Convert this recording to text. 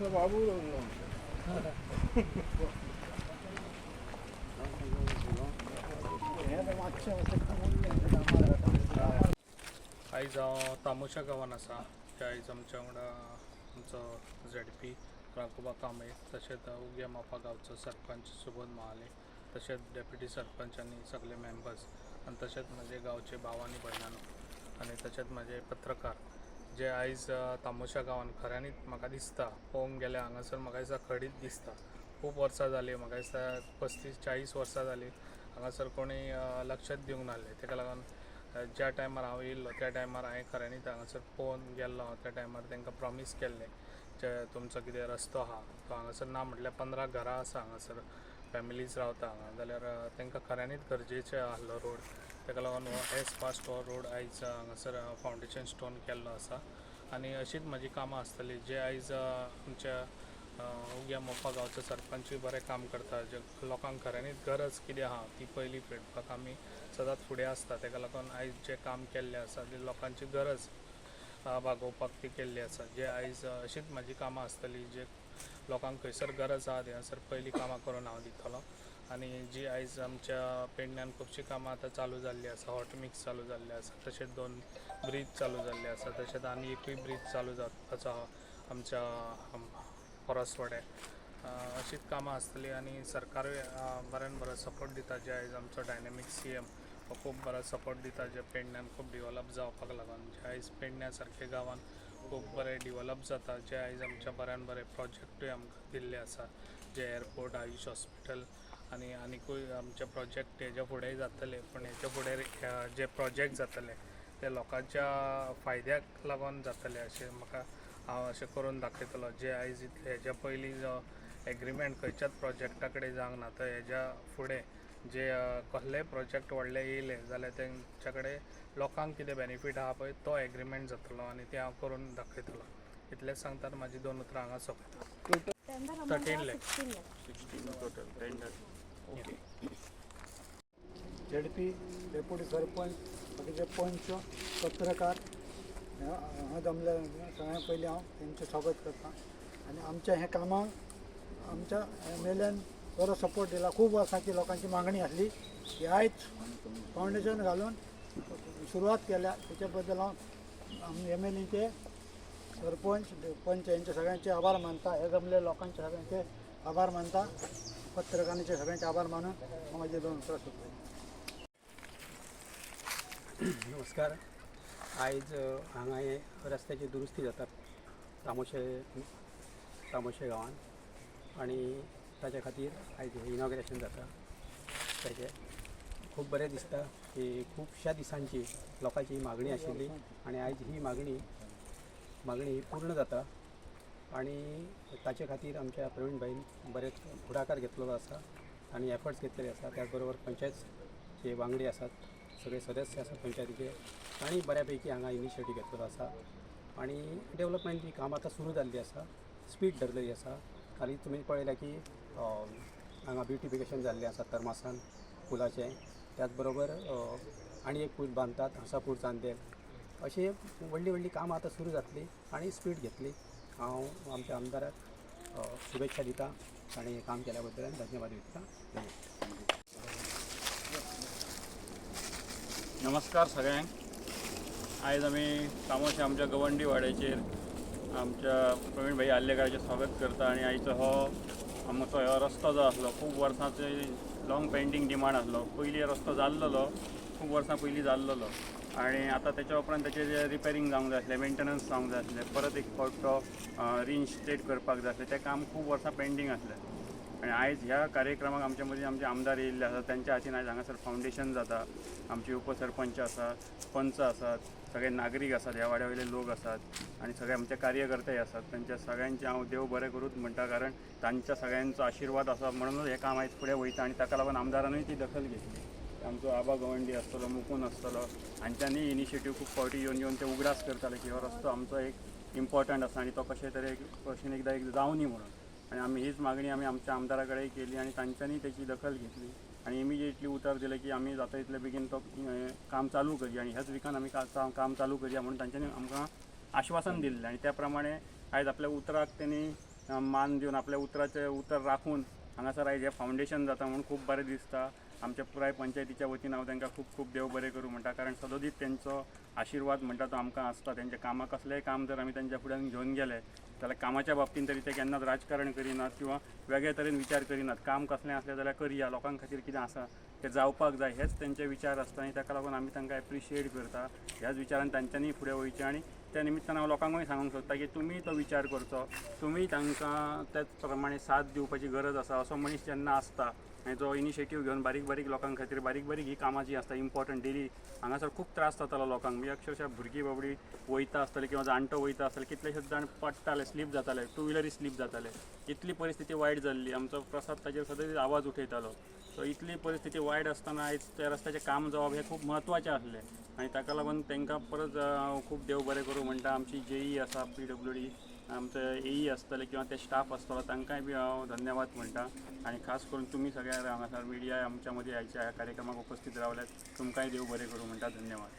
बाबू आयज हांव तामोशा गांवांत आसा ते आयज आमच्या वांगडा आमचो ZP राघोबा कांबळे तशेंच उग्या मोपा गांवचो सरपंच सुबोध महाले तशेंच डेप्युटी सरपंच आनी सगळे मेंबर्स आनी तशेंच म्हजे गांवचे भाव आनी भयणानो आनी तशेंच म्हजे पत्रकार जे आयज तामोशा गांवांत खऱ्यांनीच म्हाका दिसता पळोवंक गेल्यार हांगासर म्हाका दिसता खडीच दिसता। खूब वर्सां जालीं, म्हाका दिसता 35-40 वर्सां जालीं हांगासर कोणी लक्षच दिवंक नासलें। तेका लागून ज्या टायमार हांव येयल्लो त्या टायमार हांवें खऱ्यांनीच हांगासर पळोवन गेल्लो हांव त्या टायमार तांकां प्रॉमीस केल्लें जे तुमचो कितें रस्तो आहा तो हांगासर ना म्हटल्यार 15 घरां आसा हांगासर, फॅमिलीज रावता हांगा, जाल्यार तांकां खऱ्यांनीच गरजेचो आसलो रोड। तेका लागून एज फास्ट हो रोड आयज हांगासर फावंडेशन स्टोन केल्लो आसा आनी अशीच म्हजी कामां आसतली जे आयज आमच्या उग्या मोपा गांवचो सरपंचूय बरें काम करता, जे लोकांक खऱ्यांनीच गरज कितें आहा ती पयली फेडपाक आमी सदांच फुडें आसता। तेका लागून आयज जे काम केल्लें आसा ती लोकांची गरज भागोवपाक ती केल्ली आसा। जे आयज अशीच म्हजी कामां आसतली जे लोकांक खंयसर गरज आहा थंयसर पयलीं कामां करून हांव दितलो। आनी जी आयज आमच्या पेडण्यान खुबशीं कामां आतां चालू जाल्ली आसा, हॉट मिक्स चालू जाल्ले आसा, तशेंच 2 ब्रीज चालू जाल्ले आसा, तशेंच आनी एकूय ब्रीज चालू जावपाचो आहा आमच्या परसवाड्यार। अशीच कामां आसतली आनी सरकारूय बऱ्यान बरो सपोर्ट दिता। जे आयज आमचो डायनॅमीक CM हो खूब बरो सपोर्ट दिता जे पेडण्यान खूब डिवेलप जावपाक लागून। जे आयज पेडण्या सारके गांवांत खूब बरें डिवेलप जाता, जे आयज आमच्या बऱ्यान बरे प्रोजेक्टूय आमकां दिल्ले आसा, जे एअरपोर्ट, आयुश हॉस्पिटल आनी आनीकूय आमचे प्रोजेक्ट हेच्या फुडेंय जातले, पूण हेच्या फुडें जे प्रोजेक्ट जातले ते लोकांच्या फायद्याक लागून जातले अशें म्हाका हांव अशें करून दाखयतलो। जे आयज हेच्या पयलीं जो एग्रीमेंट खंयच्याच प्रोजेक्टा कडेन जावंक ना, तर हेच्या फुडें जे कसलेय प्रोजेक्ट व्हडले येयले जाल्यार तेंच्या कडेन लोकांक कितें बेनिफीट आहा पळय तो एग्रीमेंट जातलो आनी ते हांव करून दाखयतलो। इतलेंच सांगता म्हाजी 2 उतरां हांगा सोंपयता। 13 lakh 16 total tender. ZP, deputy sarpanch, बाकीचे पंच, पत्रकार हांगा जमले सगळ्यां पयलीं हांव तेंचें स्वागत करता। आनी आमच्या हे कामाक आमच्या MLAन बरो सपोर्ट दिला। खूब वर्सांची लोकांची मागणी आसली की आयज फावंडेशन घालून सुरवात केल्या, तेच्या बद्दल हांव MLAचे, सरपंच, पंच यांचे सगळ्यांचे आभार मानता। हे जमले लोकांचे सगळ्यांचे आभार मानता, पत्रकारांचे सगळ्यांचे आभार मानून हांव म्हाजे 2 उतरां सोंपयता। नमस्कार। आयज हांगा हे रस्त्याची दुरुस्ती जाता तामोशे गांवांत आनी ताच्या खातीर आयज इनॉग्रेशन जाता ताचें खूब बरें दिसता की खुबश्या दिसांची लोकांची मागणी आशिल्ली आनी आयज ही मागणी पूर्ण जाता आनी ताचे खातीर आमच्या प्रवीण भाईन बरेच फुडाकार घेतलेलो आसा आनी एफर्ट्स घेतलेले आसा. त्याच बरोबर पंचायतचे वांगडी आसात, सगळे सदस्य आसात पंचायतीचे तांणी बऱ्यापैकी हांगा इनिशिएटीव घेतलेलो आसा आनी डेवलपमेंटची काम आतां सुरू जाल्ली आसा, स्पीड धरलेली आसा. हालीं तुमी पळयलां की हांगा ब्युटिफिकेशन जाल्लें आसा तरमासान पुलाचें. त्याच बरोबर आनी एक पूल बांदतात हांसापूर चांदेल. अशी व्हडली कामां आतां सुरू जातली आनी स्पीड घेतली. हांव आमच्या आमदाराक शुभेच्छा दिता ताणें हें काम केल्या बद्दल आनी धन्यवाद दिता. नमस्कार सगळ्यांक. आयज आमी तामोशा आमच्या गवंडी वाड्याचेर आमच्या प्रवीण भाई आल्लेकराचें स्वागत करता आनी आयचो हो आमचो हो रस्तो जो आसलो खूब वर्सांचो लाँग पेंडींग डिमांड आसलो. पयलीं रस्तो जाल्लो खूब वर्सां पयलीं जाल्लो आनी आतां तेच्या उपरांत तेचें रिपेरींग जावंक जाय आसलें, मेंटेनन्स जावंक जाय आसलें, परत एक फावट तो रिइन्स्टेट करपाक जाय आसलें. तें काम खूब वर्सां पेंडींग आसलें आनी आयज ह्या कार्यक्रमाक आमचे मदीं आमचे आमदार येयल्ले आसात. त्यांच्या हातीन आयज हांगासर फावंडेशन जाता. आमचे उपसरपंच आसात, पंच आसात, सगळे नागरीक आसात, ह्या वाड्या वयले लोक आसात आनी सगळे आमचे कार्यकर्ते आसात. त्यांच्या सगळ्यांचे हांव देव बरें करूच म्हणटा, कारण तांच्या सगळ्यांचो आशिर्वाद आसा म्हणूनच हें काम आयज फुडें वयता आनी ताका लागून आमदारानूय ती दखल घेतली. आमचो आबा गवंडी आसतलो, मुकून आसतलो, हांच्यांनी इनिशिएटीव खूब फावटी येवन ते उगडास करताले की हो रस्तो आमचो एक इम्पॉर्टंट आसा आनी तो कशे तरेन एकदां जावं न्ही म्हणून. आनी आमी हीच मागणी आमी आमच्या आमदारा कडेन केली आनी तांच्यांनी तेची दखल घेतली आनी इमिजिएटली उतर दिलें की आमी जाता तितले बेगीन तो काम चालू करया आनी ह्याच विकान आमी काम चालू करया म्हणून तांच्यांनी आमकां आश्वासन दिल्लें आनी त्या प्रमाणे आयज आपल्या उतराक तेणी मान दिवन आपल्या उतराचें उतर राखून हांगासर आयज हें फावंडेशन जाता म्हणून खूब बरें दिसता. आमच्या पुराय पंचायतीच्या वतीन हांव तांकां खूब खूब देव बरें करूं म्हणटा, कारण सदोदीत तेंचो आशिर्वाद म्हणटा तो आमकां आसता. तेंच्या कामां कसलेंय काम जर आमी तेंच्या फुड्यान घेवन गेले जाल्यार कामाच्या बाबतीन तरी ते केन्नाच राजकारण करिनात किंवा वेगळे तरेन विचार करिनात. काम कसलें आसलें जाल्यार करया, लोकां खातीर कितें आसा तें जावपाक जाय हेच तेंचे विचार आसता आनी ताका लागून आमी तांकां एप्रिशिएट करता. ह्याच विचारान तांच्यांनी फुडें वयचें आनी त्या निमित्तान हांव लोकांकूय सांगूंक सोदता की तुमी तो विचार करचो, तुमी तांकां त्याच प्रमाणे साथ दिवपाची गरज आसा. असो मनीस जेन्ना आसता आनी जो इनिशिएटीव घेवन बारीक लोकां खातीर बारीक ही कामां जी आसता इम्पॉर्टंट डेली हांगासर खूब त्रास जातालो लोकांक. म्हणजे अक्षरशः भुरगीं बाबडी वयता आसतले किंवा जाणटो वयता आसतले, कितलेशेच जाण पडटाले, स्लीप जाताले, टू व्हिलरी स्लीप जाताले. इतली परिस्थिती वायट जाल्ली. आमचो प्रसाद ताचेर सदांच आवाज उठयतालो. सो इतली परिस्थिती वायट आसतना आयज त्या रस्त्याचें काम जावप हें खूब म्हत्वाचें आसलें आनी ताका लागून तांकां परत खूब देव बरें करूं म्हणटा. आमची जेई आसा PWD, आमचे एई आसतले किंवा ते स्टाफ आसतलो तांकांय बी हांव धन्यवाद म्हणटा आनी खास करून तुमी सगळ्या हांगासर मिडिया आमच्या मदीं ह्या कार्यक्रमाक उपस्थित रावल्यात, तुमकांय देव बरें करूं म्हणटा. धन्यवाद.